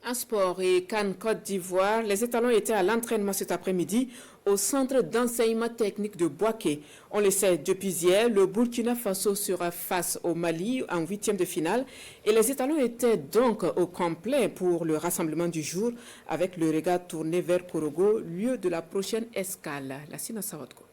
En sport et Cannes Côte d'Ivoire, les étalons étaient à l'entraînement cet après-midi au centre d'enseignement technique de Bouaké. On le sait depuis hier, le Burkina Faso sera face au Mali en huitième de finale et les étalons étaient donc au complet pour le rassemblement du jour avec le regard tourné vers Korogo, lieu de la prochaine escale. La Sina Sawadko.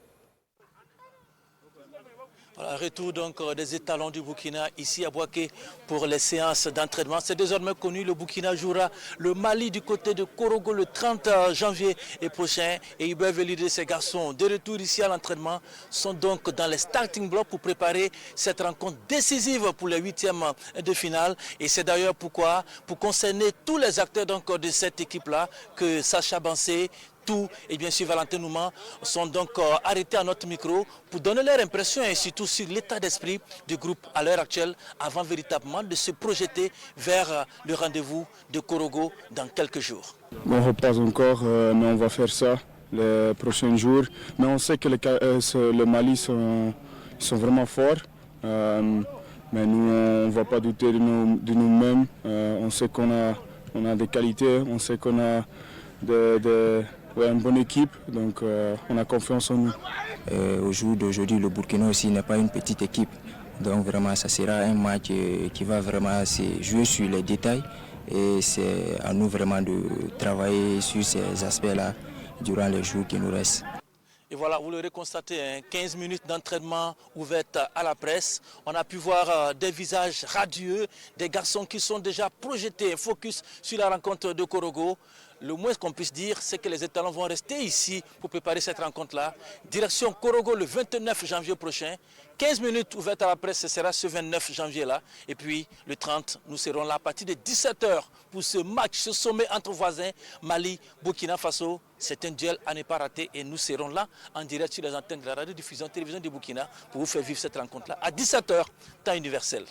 Voilà, retour donc des étalons du Burkina ici à Bouaké pour les séances d'entraînement. C'est désormais connu, le Burkina jouera le Mali du côté de Korogo le 30 janvier prochain. Et Hubert Velide et ses garçons de retour ici à l'entraînement sont donc dans les starting blocks pour préparer cette rencontre décisive pour les huitièmes de finale. Et c'est d'ailleurs pourquoi, pour concerner tous les acteurs donc de cette équipe-là, que Sacha Bansé, tout et bien sûr Valentin Nouman sont donc arrêtés à notre micro pour donner leur impression et surtout sur l'état d'esprit du groupe à l'heure actuelle avant véritablement de se projeter vers le rendez-vous de Korogo dans quelques jours. On ne repasse encore, mais on va faire ça les prochains jours. Mais on sait que le Mali sont vraiment forts. Mais nous, on ne va pas douter de nous-mêmes. On sait qu'on a des qualités, on sait qu'on a une bonne équipe, donc on a confiance en nous. Au jour d'aujourd'hui, le Burkina aussi n'est pas une petite équipe. Donc vraiment, ça sera un match qui va vraiment se jouer sur les détails. Et c'est à nous vraiment de travailler sur ces aspects-là durant les jours qui nous restent. Et voilà, vous l'aurez constaté, 15 minutes d'entraînement ouvertes à la presse. On a pu voir des visages radieux, des garçons qui sont déjà projetés, focus sur la rencontre de Korogo. Le moins qu'on puisse dire, c'est que les étalons vont rester ici pour préparer cette rencontre-là. Direction Korogo le 29 janvier prochain. 15 minutes ouvertes à la presse, ce sera ce 29 janvier-là. Et puis le 30, nous serons là à partir de 17h pour ce match, ce sommet entre voisins, Mali, Burkina Faso. C'est un duel à ne pas rater et nous serons là en direct sur les antennes de la radiodiffusion télévision du Burkina pour vous faire vivre cette rencontre-là à 17h, temps universel.